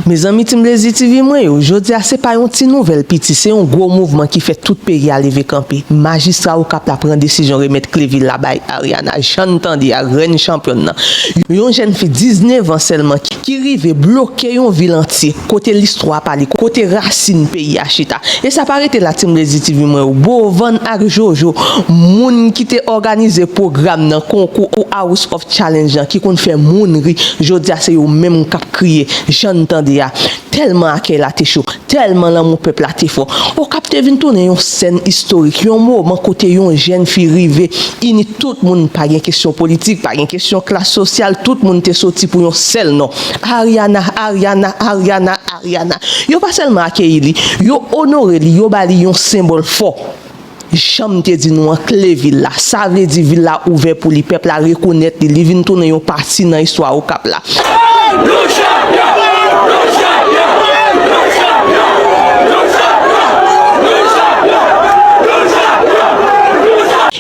Mes amis, Timblezi TV, moi, aujourd'hui, c'est pas une petite nouvelle petit, c'est un gros mouvement qui fait tout pays à lever camper. Magistrat au cap la prendre décision remettre Cléville là-bas, Ariana, j'entendais, à reine championne. Une jeune fille 19 ans seulement qui arrive bloquer une ville entière, côté l'histoire parler, côté racine pays à Chita. Et ça paraît la Timblezi TV, moi, Bovan ak Jojo, moun qui te organisé programme dans concours au House of Challenge qui qu'on fait mounri, jodi a c'est au même cap crier, j'entendais tellement qu'elle a été chaud, tellement là mon peuple a été fort. Au cap te vinn tourner une scène historique, un moment côté une jeune fille rivé, ini tout le monde pas une question politique, pas une question classe sociale, tout le monde te sorti pour un seul nom. Ariana. Yo pas seulement accueilli li, yo honoré li, yo bali un symbole fort. J'aime te dire nous en Cléville là, ça veut dire ville là ouvert pour les peuples à reconnaître, li vinn tourner une partie dans l'histoire au cap là.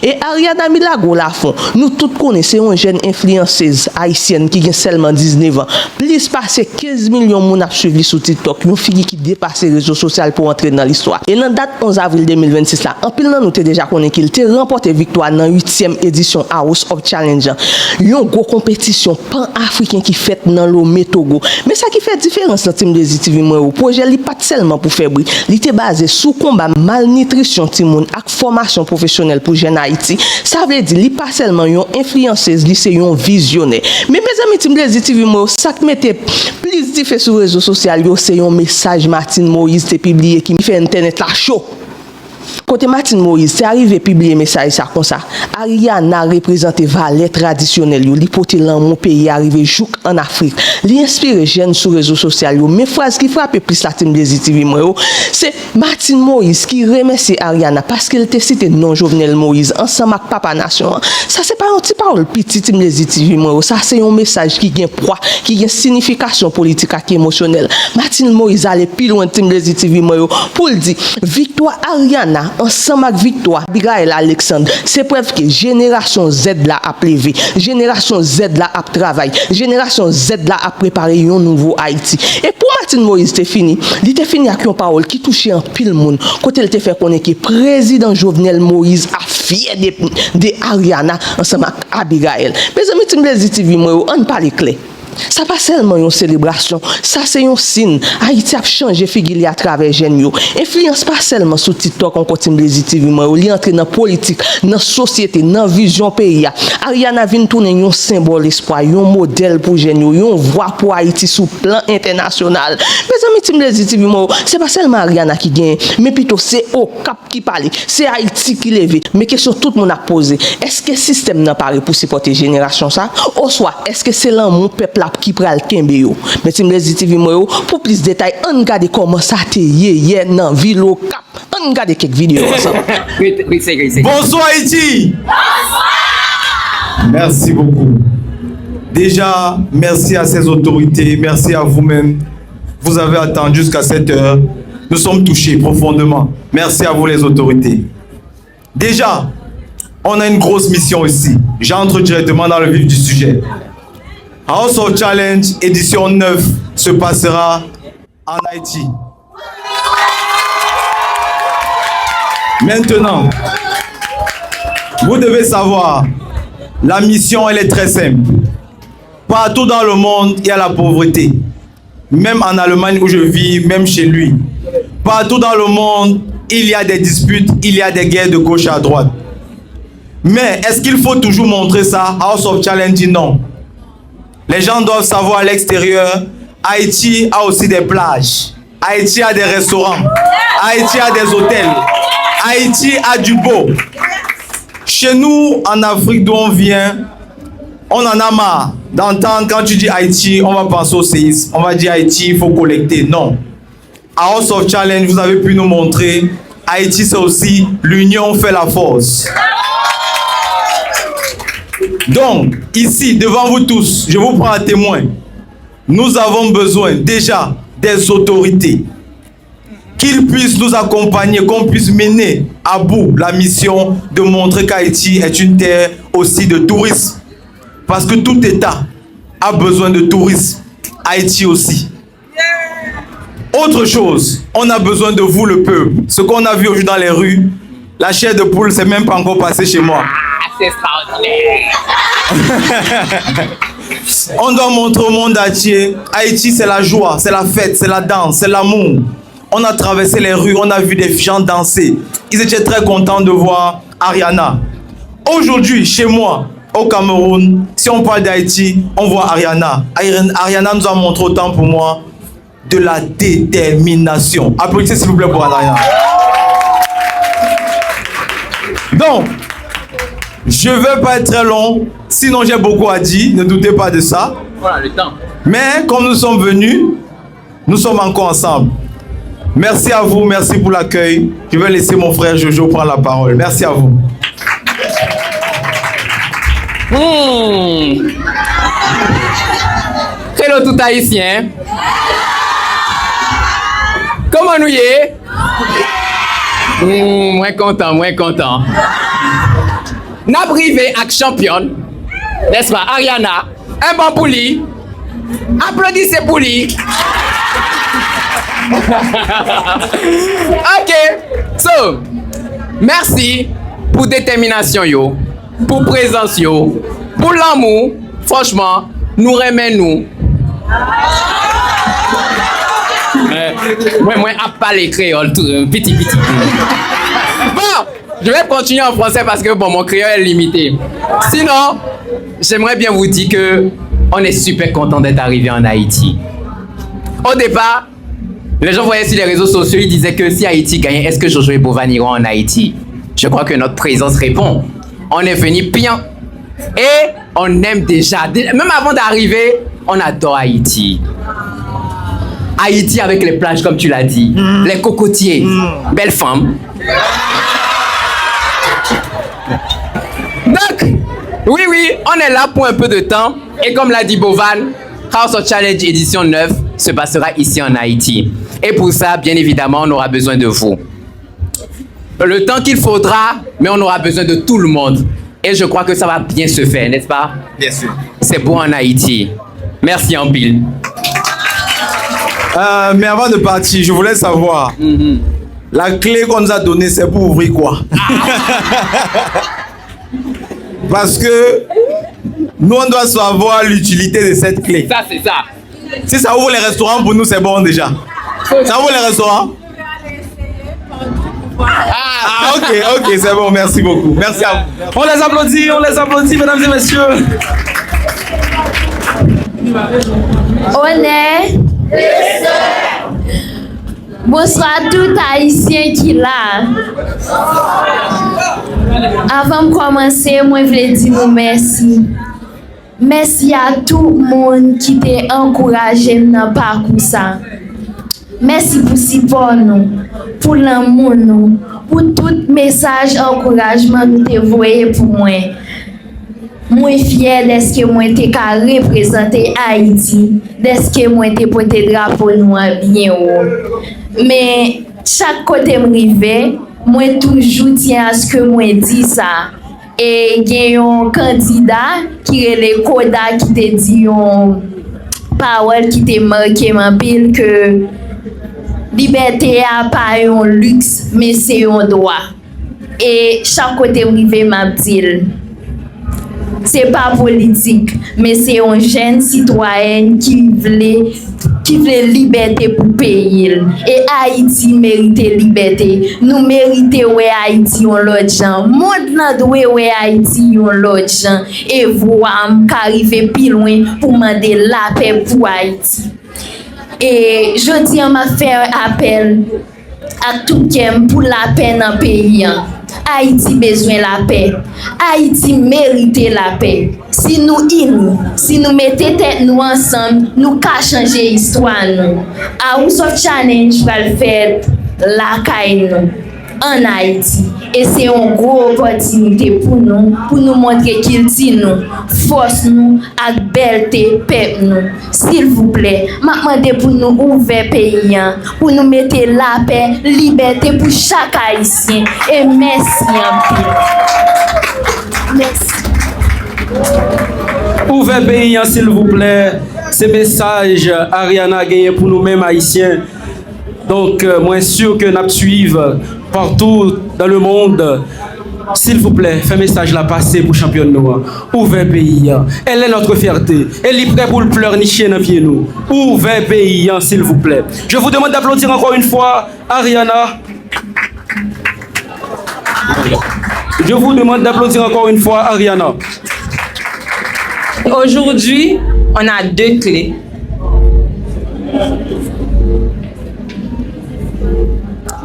Et Ariana Milago la fond, nous tous connaissons une jeune influenceuse haïtienne qui a seulement 19 ans. Plus passé 15 millions de personnes suivi sur TikTok, une fille qui dépasse les réseaux sociaux pour entrer dans l'histoire. Et dans la date 11 avril 2026 là, en pile nous t'ai déjà connu qu'il t'a remporté victoire dans 8e édition House of Challenge. Une grosse compétition pan-africaine qui fait dans le Métogo. Mais ça qui fait différence dans Timblezi TV moi, le projet n'est pas seulement pour faire bruit, il était basé sur combat malnutrition timoun et formation professionnelle pour jeunes Haïti. Ça veut dire, il pas seulement une influenceuse, c'est un visionnaire. Mais mes amis, Timblezi TV, ça qui mettait plus d'effet sur les réseaux sociaux, c'est un message Martine Moïse te publié qui fait internet la chaud. Côté Martine Moïse, c'est arrivé publier message ça comme ça. Ariana représente valeurs traditionnelles, li porte l'amour pays arrivé jouk en Afrique. Li inspire jeunes sur réseaux sociaux. Mais phrase qui frappe plus la Timblezi TV c'est Martine Moïse qui remercie Ariana parce qu'elle te cité non Jovenel Moïse ensemble avec Papa Nation. Ça c'est pas un petit parole petit Timblezi TV ça c'est un message qui gagne poids, qui gagne signification politique et émotionnelle. Martine Moïse allait plus loin Timblezi TV pour dire victoire Ariana ensemble avec victoire Abigail Alexandre, c'est preuve que génération Z là a levé, génération Z là a travaillé, génération Z là a préparé un nouveau Haïti. Et pour Martine Moïse c'est fini, il était fini avec une parole qui touchait un pile monde. Quand elle te fait connaître que président Jovenel Moïse a fier de Ariana ensemble avec Abigail. Mes amis Timblezi TV on parle clair. Ça pas seulement une célébration, ça c'est un signe. Haïti a changé figure à travers jeunes yo. Influence pas seulement sur TikTok encore Timblezi TV li entre dans politique, dans société, dans vision pays. Ariana vient tourner un symbole espoir, un modèle pour jeunes yo, une voix pour Haïti sur plan international. Mes amis Timblezi TV c'est pas seulement Ariana qui gagne, mais plutôt c'est au cap qui parle, c'est Haïti qui lève. Mais question tout le monde a posé, est-ce que le système n'a pas pour supporter génération ça ou soit est-ce que c'est l'amour peuple qui pral kembe yo. Mais Timblezi TV pour plus de détails, on regarde comment ça te hier dans ville au cap. On regarde quelques vidéos ensemble. Bonsoir Haïti. Bonsoir. Merci beaucoup. Déjà, merci à ces autorités, merci à vous-même. Vous avez attendu jusqu'à cette heure. Nous sommes touchés profondément. Merci à vous les autorités. Déjà, on a une grosse mission ici. J'entre directement dans le vif du sujet. House of Challenge édition 9 se passera en Haïti. Maintenant, vous devez savoir, la mission elle est très simple. Partout dans le monde, il y a la pauvreté. Même en Allemagne où je vis, même chez lui. Partout dans le monde, il y a des disputes, il y a des guerres de gauche à droite. Mais est-ce qu'il faut toujours montrer ça? House of Challenge dit non. Les gens doivent savoir à l'extérieur, Haïti a aussi des plages. Haïti a des restaurants. Haïti a des hôtels. Haïti a du beau. Chez nous, en Afrique d'où on vient, on en a marre d'entendre quand tu dis Haïti, on va penser au séisme. On va dire Haïti, il faut collecter. Non. À House of Challenge, vous avez pu nous montrer, Haïti c'est aussi l'union fait la force. Donc, ici, devant vous tous, je vous prends à témoin. Nous avons besoin déjà des autorités qu'ils puissent nous accompagner, qu'on puisse mener à bout la mission de montrer qu'Haïti est une terre aussi de tourisme. Parce que tout État a besoin de tourisme. Haïti aussi. Autre chose, on a besoin de vous, le peuple. Ce qu'on a vu aujourd'hui dans les rues, la chair de poule, c'est même pas encore passé chez moi. C'est extraordinaire. On doit montrer au monde entier. Haïti, c'est la joie, c'est la fête, c'est la danse, c'est l'amour. On a traversé les rues, on a vu des gens danser. Ils étaient très contents de voir Ariana. Aujourd'hui, chez moi, au Cameroun, si on parle d'Haïti, on voit Ariana. Ariana nous a montré autant pour moi de la détermination. Applaudissez s'il vous plaît pour Ariana. Donc, je ne vais pas être très long, sinon j'ai beaucoup à dire, ne doutez pas de ça. Voilà le temps. Mais comme nous sommes venus, nous sommes encore ensemble. Merci à vous, merci pour l'accueil. Je vais laisser mon frère Jojo prendre la parole. Merci à vous. Hello tout haïtien. Comment nous y est? Moins content, moins content. N'a privé avec championne, n'est-ce pas, Ariana, un bon pour lui. Applaudissez pour lui. Ok, so, merci pour détermination yo, pour présence yo, pour l'amour. Franchement, nous remet nous. Moi, à parler créole, tout petit. Bon, je vais continuer en français parce que bon, mon créole est limité. Sinon, j'aimerais bien vous dire que on est super content d'être arrivé en Haïti. Au départ, les gens voyaient sur les réseaux sociaux, ils disaient que si Haïti gagnait, est-ce que Jojo et Bovan iront en Haïti? Je crois que notre présence répond. On est venu bien et on aime déjà. Même avant d'arriver, on adore Haïti. Haïti avec les plages, comme tu l'as dit, les cocotiers, belle femme. Donc, oui, on est là pour un peu de temps. Et comme l'a dit Bovan, House of Challenge édition 9 se passera ici en Haïti. Et pour ça, bien évidemment, on aura besoin de vous. Le temps qu'il faudra, mais on aura besoin de tout le monde. Et je crois que ça va bien se faire, n'est-ce pas? Bien sûr. C'est beau en Haïti. Merci en pile. Mais avant de partir, je voulais savoir, la clé qu'on nous a donnée, c'est pour ouvrir quoi? Parce que nous, on doit savoir l'utilité de cette clé. Ça, c'est ça. Si ça ouvre les restaurants, pour nous, c'est bon déjà. Ça ouvre les restaurants? Ah, ok, c'est bon, merci beaucoup. Merci à vous. On les applaudit, mesdames et messieurs. On est. Bonsoir tout haïtien qui là. Avant de commencer, moi je voulais dire nous merci. Merci à tout le monde qui t'a encouragé dans le parcours ça. Merci pour support nous, pour l'amour nous, pour tout message encouragement nous t'ai envoyé pour moi. Moi fier de ce que moi t'ai représenté Haïti, de ce que moi t'ai porté drapeau noir bien haut. Mais chaque côté m'rivé, moi toujours tiens à ce que moi dit ça. Et il y a un candidat qui est le Koda qui te dit une parole qui te marqué en pile que liberté a pas un luxe mais c'est un droit. Et chaque côté m'rivé m'a dit c'est pas politique, mais c'est un jeune citoyen qui voulait liberté pour payer. Et Haïti mérite liberté. Nous méritons Haïti en l'autre gens. Monde n'a doué Haïti en l'autre gens. Et vous arrivez plus loin pour demander la paix pour Haïti. Et je dis à ma faire appel à tout le pour la paix dans le pays. Haïti besoin la paix. Haïti mérite la paix. Si nous unis, si nous mettons tête nous ensemble, nous pouvons changer l'histoire. House of Challenge va le faire la caille en Haïti. Et c'est une grosse opportunité pour nous montrer qu'il dit nous, force nous, avec belleté, peuple nous. S'il vous plaît, je demande pour nous ouvrir le pays, pour nous mettre la paix, liberté pour chaque Haïtien. Et merci en plus. Merci. Ouvrez pays, s'il vous plaît. Ce message, Ariana a gagné pour nous-mêmes Haïtiens. Donc, moi, sûr que nous suivons partout dans le monde. S'il vous plaît, fais un message là passer pour champion noir. Ouvrez pays. Elle est notre fierté. Elle est prête pour le pleurer ni chien dans pied nous. Ouvrez pays, s'il vous plaît. Je vous demande d'applaudir encore une fois Ariana. Je vous demande d'applaudir encore une fois Ariana. Aujourd'hui, on a 2 clés.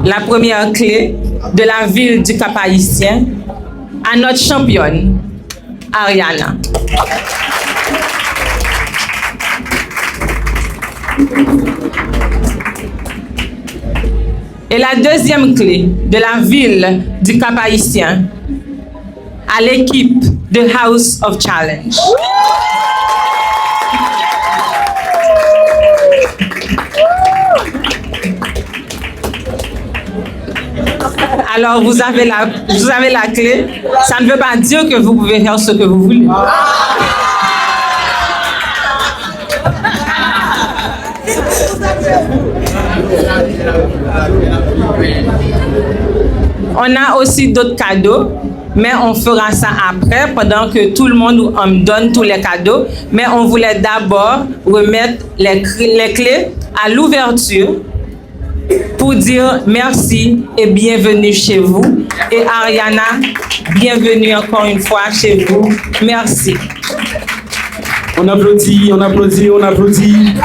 La première clé de la ville du Cap-Haïtien à notre championne, Ariana. Et la deuxième clé de la ville du Cap-Haïtien à l'équipe de House of Challenge. Alors, vous avez la clé. Ça ne veut pas dire que vous pouvez faire ce que vous voulez. On a aussi d'autres cadeaux, mais on fera ça après, pendant que tout le monde donne tous les cadeaux. Mais on voulait d'abord remettre les clés à l'ouverture pour dire merci et bienvenue chez vous. Et Ariana, bienvenue encore une fois chez vous. Merci. On applaudit, on applaudit, on applaudit.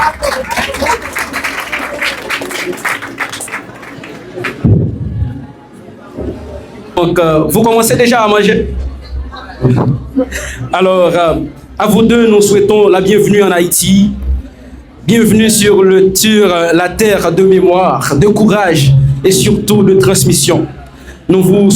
Donc, vous commencez déjà à manger? Alors, à vous deux, nous souhaitons la bienvenue en Haïti. Bienvenue sur la terre de mémoire, de courage et surtout de transmission. Nous vous...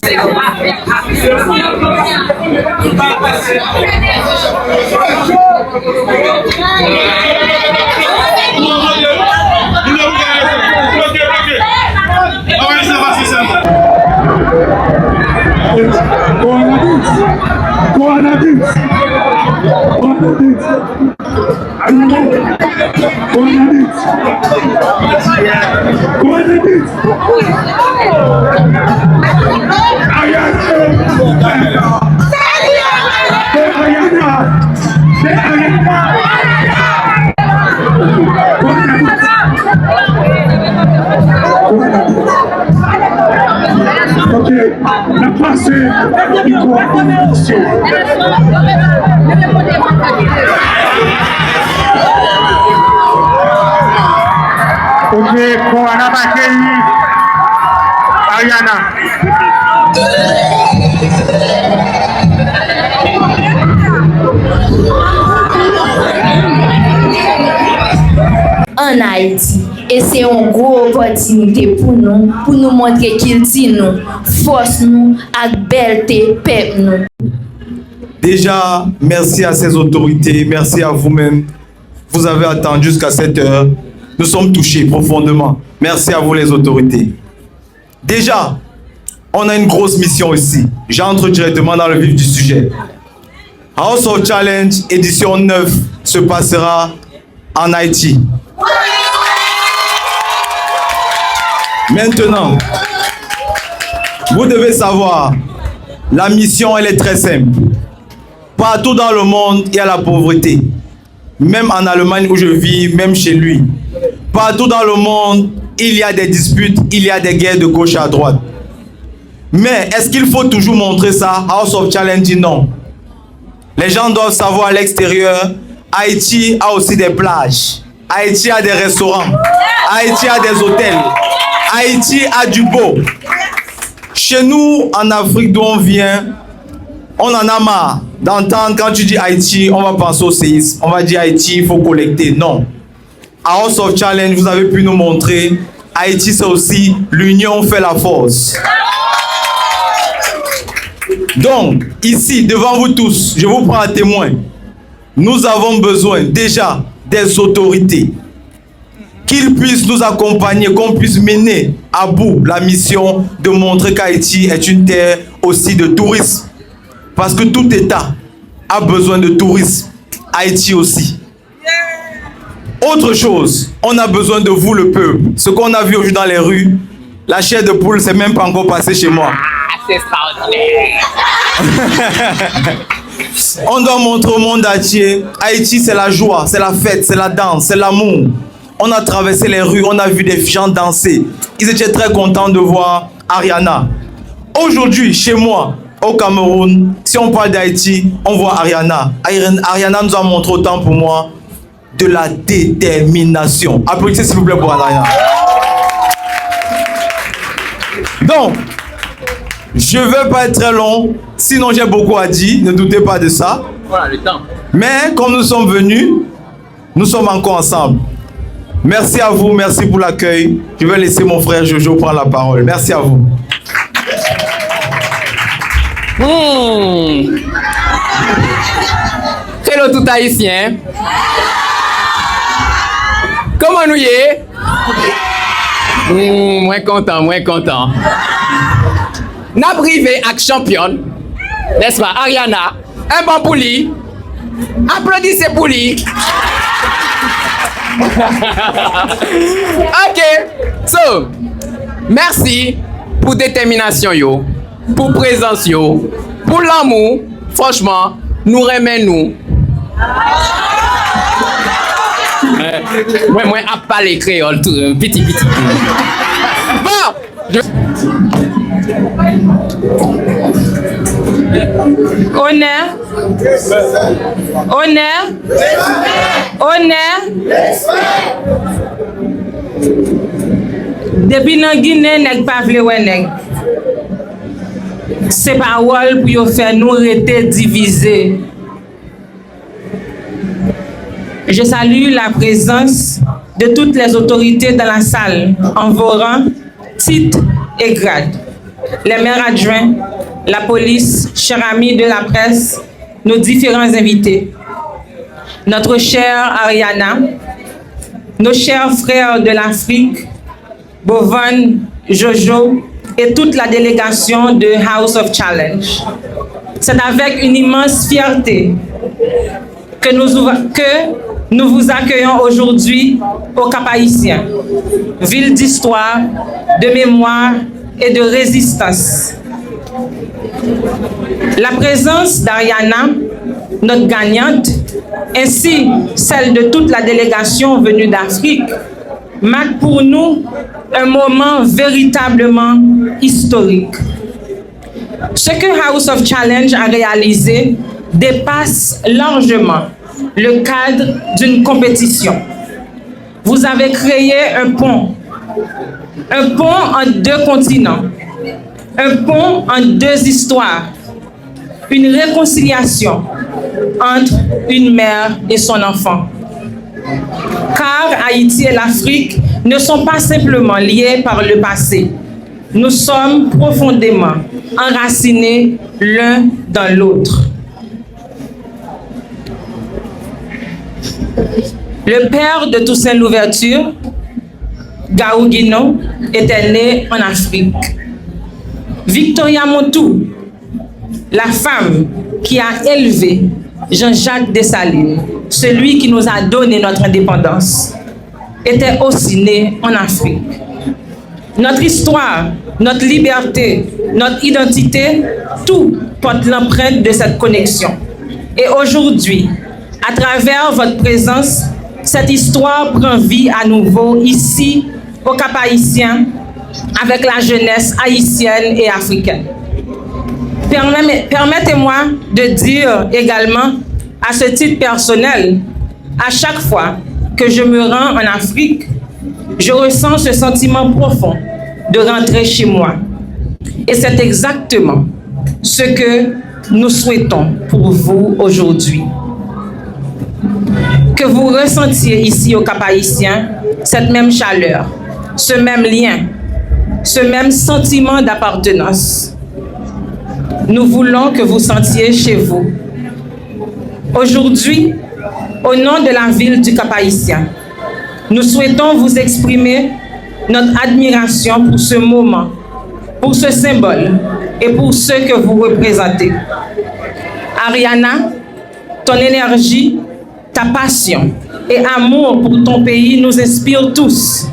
Ok, la place est coordination. Ok, pour Anna Bakeli, Ariana. En Haïti. Et c'est une grosse opportunité pour nous montrer qu'il dit nous, force nous, avec belleté, pep nous. Déjà, merci à ces autorités, merci à vous-même. Vous avez attendu jusqu'à cette heure. Nous sommes touchés profondément. Merci à vous les autorités. Déjà, on a une grosse mission ici. J'entre directement dans le vif du sujet. House of Challenge édition 9 se passera en Haïti. Maintenant, vous devez savoir, la mission elle est très simple. Partout dans le monde, il y a la pauvreté. Même en Allemagne où je vis, même chez lui. Partout dans le monde, il y a des disputes, il y a des guerres de gauche à droite. Mais est-ce qu'il faut toujours montrer ça? House of Challenge dit non. Les gens doivent savoir à l'extérieur, Haïti a aussi des plages. Haïti a des restaurants. Haïti a des hôtels. Haïti a du beau. Chez nous, en Afrique d'où on vient, on en a marre d'entendre quand tu dis Haïti, on va penser au séisme. On va dire Haïti, il faut collecter. Non. À House of Challenge, vous avez pu nous montrer, Haïti c'est aussi l'union fait la force. Donc, ici, devant vous tous, je vous prends à témoin. Nous avons besoin déjà des autorités qu'ils puissent nous accompagner, qu'on puisse mener à bout la mission de montrer qu'Haïti est une terre aussi de tourisme. Parce que tout État a besoin de tourisme. Haïti aussi. Autre chose, on a besoin de vous, le peuple. Ce qu'on a vu aujourd'hui dans les rues, la chair de poule, c'est même pas encore passé chez moi. Ah, c'est extraordinaire. On doit montrer au monde entier. Haïti, c'est la joie, c'est la fête, c'est la danse, c'est l'amour. On a traversé les rues, on a vu des gens danser. Ils étaient très contents de voir Ariana. Aujourd'hui, chez moi, au Cameroun, si on parle d'Haïti, on voit Ariana. Ariana nous a montré autant pour moi de la détermination. Applaudissez s'il vous plaît pour Ariana. Donc, je ne vais pas être très long, sinon j'ai beaucoup à dire, ne doutez pas de ça. Voilà le temps. Mais comme nous sommes venus, nous sommes encore ensemble. Merci à vous, merci pour l'accueil. Je vais laisser mon frère Jojo prendre la parole. Merci à vous. Hello tout haïtien. Comment nous y est? Moins content, moins content. N'a privé avec championne, n'est-ce pas, Ariana? Un bon pour lui. Applaudissez pour lui. Ok, so, merci pour détermination yo, pour présence yo, pour l'amour. Franchement, nous remet nous. Moi, à parler créole, tout petit. Bon, Honneur. Depuis nan Guinée, nèg pa vle wè nèg. C'est parole pour yo faire nous rester divisés. Je salue la présence de toutes les autorités dans la salle, en vos rangs, titres et grades. Les maires adjoints, la police, chers amis de la presse, nos différents invités. Notre chère Ariana, nos chers frères de l'Afrique, Bovan, Jojo et toute la délégation de House of Challenge. C'est avec une immense fierté que nous vous accueillons aujourd'hui au Cap-Haïtien, ville d'histoire, de mémoire et de résistance. La présence d'Ariana, notre gagnante, ainsi celle de toute la délégation venue d'Afrique, marque pour nous un moment véritablement historique. Ce que House of Challenge a réalisé dépasse largement le cadre d'une compétition. Vous avez créé un pont entre deux continents, un pont entre deux histoires, une réconciliation entre une mère et son enfant. Car Haïti et l'Afrique ne sont pas simplement liés par le passé. Nous sommes profondément enracinés l'un dans l'autre. Le père de Toussaint Louverture, Gaou Guino, était né en Afrique. Victoria Montou, la femme qui a élevé Jean-Jacques Dessalines, celui qui nous a donné notre indépendance, était aussi née en Afrique. Notre histoire, notre liberté, notre identité, tout porte l'empreinte de cette connexion. Et aujourd'hui, à travers votre présence, cette histoire prend vie à nouveau ici, au Cap-Haïtien, avec la jeunesse haïtienne et africaine. Permettez-moi de dire également, à ce titre personnel, à chaque fois que je me rends en Afrique, je ressens ce sentiment profond de rentrer chez moi. Et c'est exactement ce que nous souhaitons pour vous aujourd'hui. Que vous ressentiez ici au Cap-Haïtien cette même chaleur, ce même lien, ce même sentiment d'appartenance. Nous voulons que vous sentiez chez vous. Aujourd'hui, au nom de la ville du Cap-Haïtien, nous souhaitons vous exprimer notre admiration pour ce moment, pour ce symbole et pour ce que vous représentez. Ariana, ton énergie, ta passion et amour pour ton pays nous inspire tous.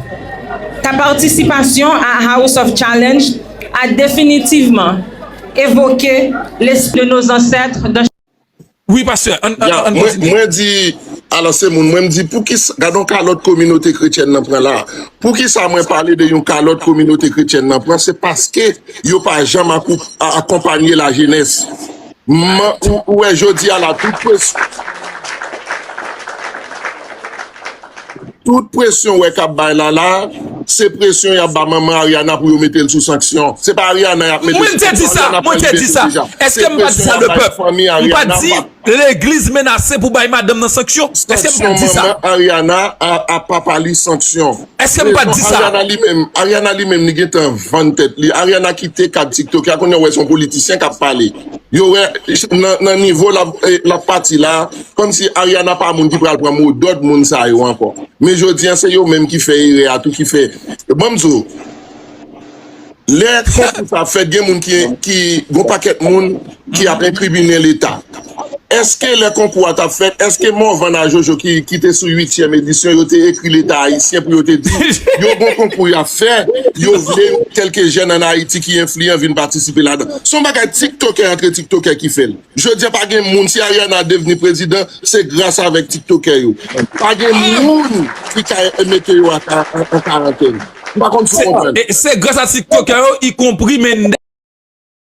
Ta participation à House of Challenge a définitivement évoqué l'esprit de nos ancêtres. Oui, pasteur. Moi dis alors c'est moi me dit pour qui gardons l'autre communauté chrétienne nan prend là. Pour qui ça moi parler de yon l'autre communauté chrétienne nan prend, c'est parce que yo pas jamais accompagner la jeunesse. Ouais, je dis à la toute pression ouais k'ap bay là, c'est pression y a ba maman Ariana pour yo mettre sous sanction. C'est pas Ariana y a mettre. Moi te dis ça. Est-ce que m'pas dit ça le peuple? M'pas dit l'église menacée pour bailler madame dans sanction? Est-ce que m'pas dit ça? Ariana a pas parlé sanction. Est-ce que m'pas dit ça? Ariana lui-même ni gen tan vente tête li. Ariana quitté cap TikTok, a connait ouais son politicien qui a parlé. Yo ouais dans niveau la partie là comme si Ariana pas moun qui pral prendre mot d'autres moun ça yo encore. Mais je dis c'est yo même qui fait à tout qui fait. Bon zo. Les concours ça fait gen moun qui gon paquet moun qui a incriminé l'état. Est-ce que le concours a fait, est-ce que mon Van Jojo qui était sous 8e édition, il a écrit l'État haïtien pour te dire, yo bon concours a fait, yo voulait quelques jeunes en Haïti qui influents viennent participer là-dedans. Son bagage TikToker entre TikToker qui fait. Je dis pas que moun si Ariana devenu président, c'est grâce avec TikToker yo. Pas que moun qui a mettre yo en quarantaine. Par contre, c'est grâce à TikToker y compris Mendes.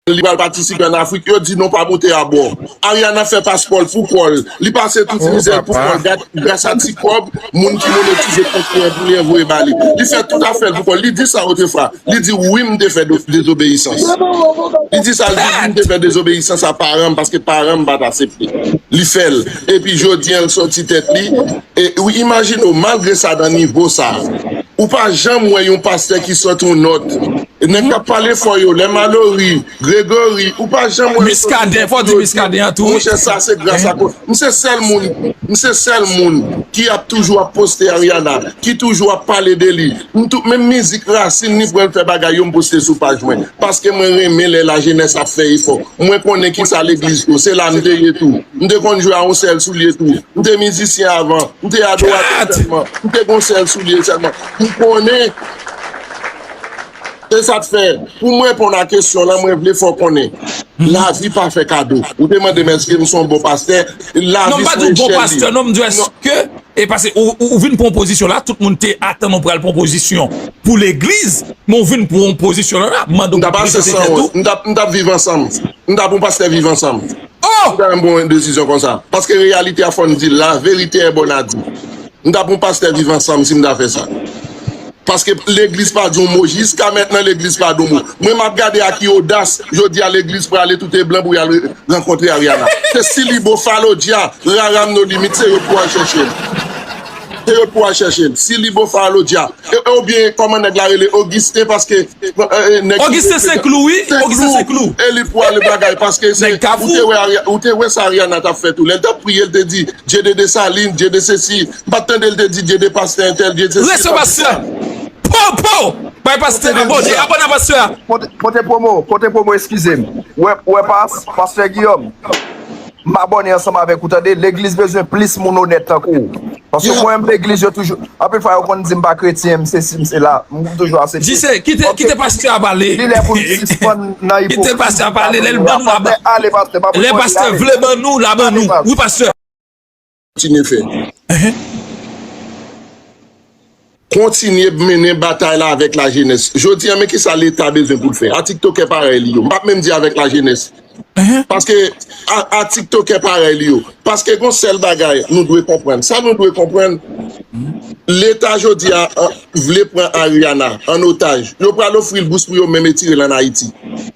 Il va participer en Afrique, il dit non pas monter à bord. Ariana fait passeport pour Paul. Il passe toute misère pour Paul. Grâce à TikTok, moun qui monétise pour les envoyer Bali. Il fait tout à fait pour Paul. Il dit ça autrefois. Il dit oui, me fait désobéissance. Il dit ça, il dit me fait désobéissance à parents parce que parents va accepter. Il fait. Et puis je dis elle sorti tête li. Et oui, imagine malgré ça dans niveau ça. Ou pas jamais un pasteur qui sort une note. Et n'est pas parler for yo, les Mallory, Grégory, ou pas jamais. Miscadin, faut dire Miscadin tout. Monsieur, ça c'est grâce à quoi. C'est seul monde qui a toujours posté Ariana, qui toujours a parlé de lui. Même musique racine, ni pour faire bagaille, on poster sur page moi. Parce que moi, remets la jeunesse a fait, il faut. Moi, connais qui ça l'église, c'est là, m'de et tout. M'de qu'on joue à un seul soulier tout. M'de musicien avant, m'de à droite seulement. M'de qu'on seul soulier seulement. M'connais. Et ça te fait, pour moi, pour la question, là, moi, je veux faut qu'on ait. La vie pas fait cadeau. Vous demandez, mais est-ce que nous sommes bons pasteurs? La non, vie, pas du bon pasteur, non, me est-ce que, et parce que, ou vient une proposition là, tout le monde attend pour la proposition pour l'église, mais on vient pour une proposition là, nous devons vivre ensemble. Nous devons pasteur vivre ensemble. Oh! Nous avons une bonne décision comme ça. Parce que la réalité, à fond, dit, la vérité est bonne à dire. Nous devons pasteur vivre ensemble si nous devons faire ça. Parce que l'église pas d'un mot. Jusqu'à maintenant, l'église pas d'un mot. Moi, je regarde à qui audace. Je dis à l'église pour aller tout est blanc pour aller rencontrer Ariana. C'est Silibo Falodia, Raram nos limites, c'est eux pour aller chercher. C'est eux pour aller chercher. Silibo Falodia. Ou bien, comment on a déclaré Augustin parce que. Augustin Saint-Cloud, oui. Augustin Saint-Cloud. Et les pour aller bagaille parce que c'est. Où t'es où ça Ariana t'a fait tout. Elle t'a prié, elle t'a dit, Dieu de Saline, Dieu de ceci. Maintenant, elle t'a dit, Dieu de Pasteur, Dieu de ceci. Laisse pasteur. Bah, pasteur, abonne à pasteur. Côté promo, excusez-moi. Ouais, pasteur Guillaume. M'abonner ensemble avec vous. L'église besoin plus mon honnête en cours. Parce que moi, l'église, je toujours. Après, il faut qu'on dise pas chrétien, c'est là. Toujours assez. Je sais, qui te pasteur à parler. Qui te pasteur à parler. Les pasteurs veulent nous, là-bas nous. Oui, pasteur. Continue faire. Continuer de mener bataille là avec la jeunesse. Je dis, mais qui ça l'État besoin pour le faire? À TikTok est pareil, je ne pas même dire avec la jeunesse. Parce que à TikTok est pareil, parce que quand c'est le bagaille, nous devons comprendre. Ça, nous devons comprendre. L'État, je dis, voulait prendre Ariana en otage. Nous pourrons l'offrir le bourse pour eux même tirer en Haïti.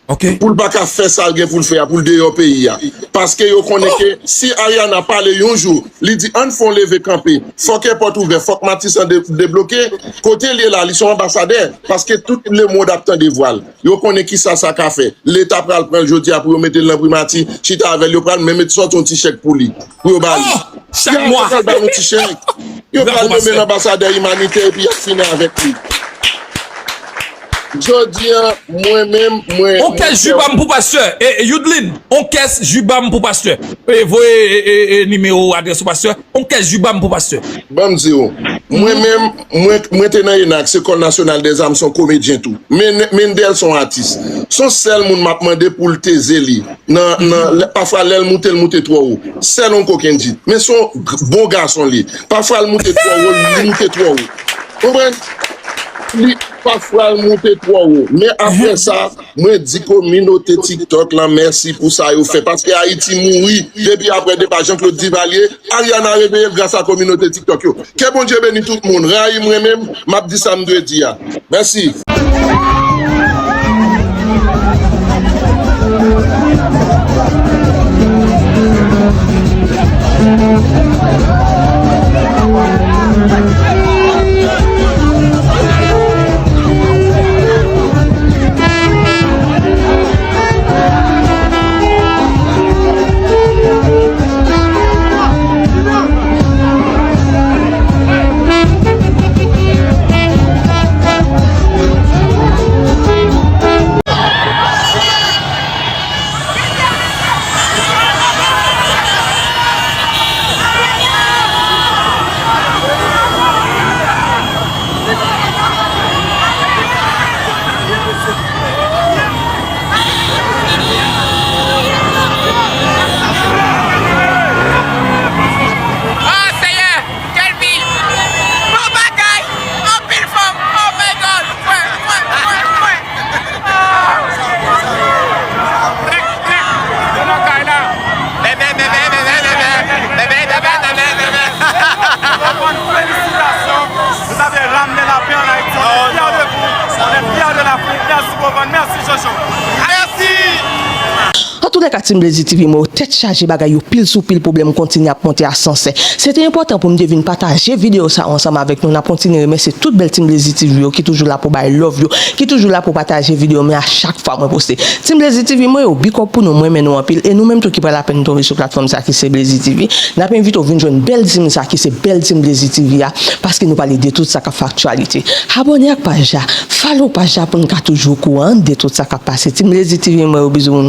Okay. Pour ne pas faire ça, pour le faire, pour le déhors pays. Parce que vous connaissez que si Ariana parle un jour, il dit, on faut lever camper. Il faut qu'elle porte ouverte, il faut que Matissan débloqué. Côté là, ils sont ambassadeurs. Parce que tout le monde attend des voiles. Vous connaissez qui ça a fait. L'État prend le jeudi pour mettre l'imprimati. Si tu as avec le prendre, même sorte un petit chèque pour lui. Pour chaque mois. Un petit chèque. Vous allez nommer l'ambassadeur humanitaire et puis il finit avec lui. Je dis, moi-même, On caisse jubam pour pasteur. Et Youdlin, on caisse jubam pour pasteur. Et voyez numéro adresse au pasteur. On caisse jubam pour pasteur. Bon Zéo, moi-même, moi t'es dans l'ENAC, École nationale des armes, sont comédiens tout. Mendel sont artistes. Son seul monde m'a demandé pour le tezeli. Parfois l'elle monte trop haut. C'est non coquin dit. Mais son bon garçon li. Parfois elle monte trop haut, il monte trop haut. Comprenez? Parfois elle monte trop haut. Mais après ça, moi dis communauté TikTok là, merci pour ça yo fait parce que Haïti mourit depuis après départ Jean-Claude Duvalier, Ariana réveillé grâce à la communauté TikTok yo. Que bon Dieu bénisse tout le monde. Raï moi-même, m'a dit ça me dire. Merci. Team Blazy TV, moi, tête chargée bagay yo pile sous pile problème continue à monter à sens. C'était important pour me devine partager vidéo ça ensemble avec nous. On a continué remercier toute belle Team Blazy TV qui toujours là pour bailler love yo, qui toujours là pour partager vidéo mais à chaque fois moi poster. Team Blazy TV moi yo big up pour nous moi mais nous en pile et nous même tout qui prend la peine tomber sur plateforme ça qui c'est Blazy TV. N'a pas invité venir joindre belle team ça qui c'est belle Team Blazy TV parce que nous parler de tout ça qui factualité. Abonnez à page, follow page pour nous toujours courant de tout ça qui passe. Team Blazy TV moi bisous.